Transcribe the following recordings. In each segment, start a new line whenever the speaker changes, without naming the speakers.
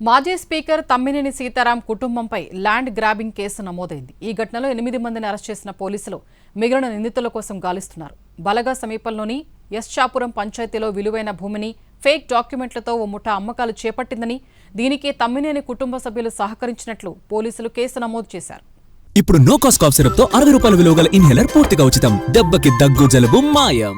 మాజీ స్పీకర్ తమ్మినేని సీతారాం కుటుంబంపై land grabbing case నమోదైంది. ఈ ఘటనలో 8 మందిని అరెస్ట్ చేసిన పోలీసులు మిగిలిన నిందితుల కోసం గాలిస్తున్నారు. బలగా సమీపంలోని ఎస్చాపురం పంచాయతీలో విలువైన భూమిని ఫేక్ డాక్యుమెంట్లతో ఓ ముఠా అమ్మకాలు చేపట్టిందని, దీనికి తమ్మినేని కుటుంబ సభ్యులు సహకరించినట్లు పోలీసులు కేసు నమోదు చేశారు.
ఇప్పుడు నో కాస్ట్ కాఫ్ సిరప్ తో 60 రూపాయల విలువ గల ఇన్హేలర్ పూర్తిగా ఉచితం. దెబ్బకి దగ్గు జలుబు మాయం.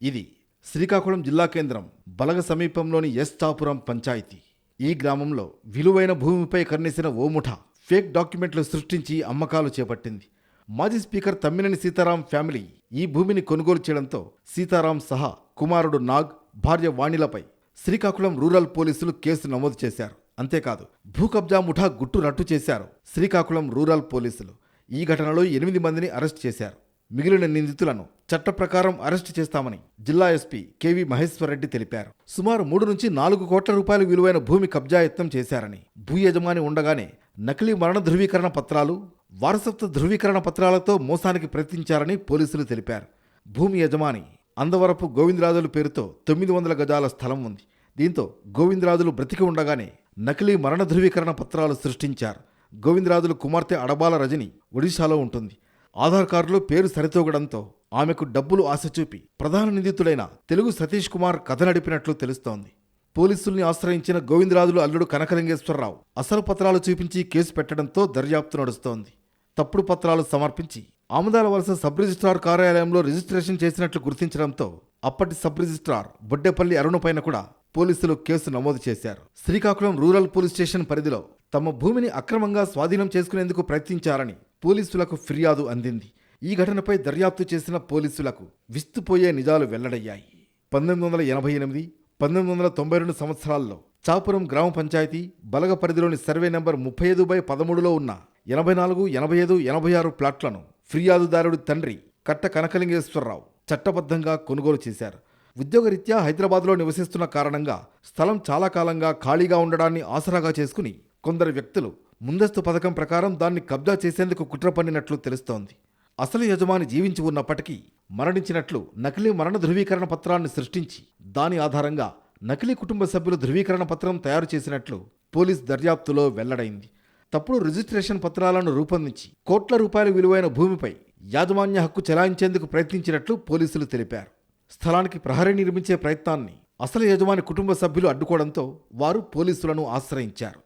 ఇది శ్రీకాకుళం జిల్లా కేంద్రం బలగ సమీపంలోని ఎస్చాపురం పంచాయతీ. ఈ గ్రామంలో విలువైన భూమిపై కన్నేసిన ఓ ముఠా ఫేక్ డాక్యుమెంట్లు సృష్టించి అమ్మకాలు చేపట్టింది. మాజీ స్పీకర్ తమ్మినేని సీతారాం ఫ్యామిలీ ఈ భూమిని కొనుగోలు చేయడంతో సీతారాం సహా కుమారుడు నాగ్, భార్య వాణిలపై శ్రీకాకుళం రూరల్ పోలీసులు కేసు నమోదు చేశారు. అంతేకాదు భూ కబ్జా ముఠా గుట్టు రట్టు చేశారు శ్రీకాకుళం రూరల్ పోలీసులు. ఈ ఘటనలో 8 మందిని అరెస్ట్ చేశారు. మిగిలిన నిందితులను చట్ట ప్రకారం అరెస్టు చేస్తామని జిల్లా ఎస్పీ కెవి మహేశ్వరరెడ్డి తెలిపారు. సుమారు 3 నుంచి 4 కోట్ల రూపాయల విలువైన భూమి కబ్జా యత్నం చేశారని, భూ యజమాని ఉండగానే నకిలీ మరణ ధృవీకరణ పత్రాలు, వారసత్వ ధృవీకరణ పత్రాలతో మోసానికి ప్రయత్నించారని పోలీసులు తెలిపారు. భూమి యజమాని అందవరపు గోవిందరాజుల పేరుతో 900 గజాల స్థలం ఉంది. దీంతో గోవిందరాజులు బ్రతికి ఉండగానే నకిలీ మరణ ధృవీకరణ పత్రాలు సృష్టించారు. గోవిందరాజుల కుమార్తె అడబాల రజని ఒడిశాలో ఉంటుంది. ఆధార్ కార్డులో పేరు సరితూగడంతో ఆమెకు డబ్బులు ఆశ చూపి ప్రధాన నిందితుడైన తెలుగు సతీష్ కుమార్ కథ నడిపినట్లు తెలుస్తోంది. పోలీసుల్ని ఆశ్రయించిన గోవిందరాజులు అల్లుడు కనకలింగేశ్వరరావు అసలు పత్రాలు చూపించి కేసు పెట్టడంతో దర్యాప్తు నడుస్తోంది. తప్పుడు పత్రాలు సమర్పించి ఆమదాల వలస సబ్ రిజిస్ట్రార్ కార్యాలయంలో రిజిస్ట్రేషన్ చేసినట్లు గుర్తించడంతో అప్పటి సబ్ రిజిస్ట్రార్ బొడ్డేపల్లి అరుణపైన కూడా పోలీసులు కేసు నమోదు చేశారు. శ్రీకాకుళం రూరల్ పోలీస్ స్టేషన్ పరిధిలో తమ భూమిని అక్రమంగా స్వాధీనం చేసుకునేందుకు ప్రయత్నించారని పోలీసులకు ఫిర్యాదు అందింది. ఈ ఘటనపై దర్యాప్తు చేసిన పోలీసులకు విస్తుపోయే నిజాలు వెల్లడయ్యాయి. 1988, 1992 సంవత్సరాల్లో చాపురం గ్రామ పంచాయతీ బలగ పరిధిలోని సర్వే నెంబర్ 35/13లో ఉన్న 84, 85, 86 ప్లాట్లను ఫిర్యాదుదారుడి తండ్రి కట్ట కనకలింగేశ్వరరావు చట్టబద్ధంగా కొనుగోలు చేశారు. ఉద్యోగరీత్యా హైదరాబాద్లో నివసిస్తున్న కారణంగా స్థలం చాలా కాలంగా ఖాళీగా ఉండడాన్ని ఆసరాగా చేసుకుని కొందరు వ్యక్తులు ముందస్తు పథకం ప్రకారం దాన్ని కబ్జా చేసేందుకు కుట్ర పన్నినట్లు తెలుస్తోంది. అసలు యజమాని జీవించి ఉన్నప్పటికీ మరణించినట్లు నకిలీ మరణ ధృవీకరణ పత్రాన్ని సృష్టించి దాని ఆధారంగా నకిలీ కుటుంబ సభ్యులు ధృవీకరణ పత్రం తయారు చేసినట్లు పోలీస్ దర్యాప్తులో వెల్లడైంది. తప్పుడు రిజిస్ట్రేషన్ పత్రాలను రూపొందించి కోట్ల రూపాయల విలువైన భూమిపై యాజమాన్య హక్కు చెలాయించేందుకు ప్రయత్నించినట్లు పోలీసులు తెలిపారు. స్థలానికి ప్రహరీ నిర్మించే ప్రయత్నాన్ని అసలు యజమాని కుటుంబ సభ్యులు అడ్డుకోవడంతో వారు పోలీసులను ఆశ్రయించారు.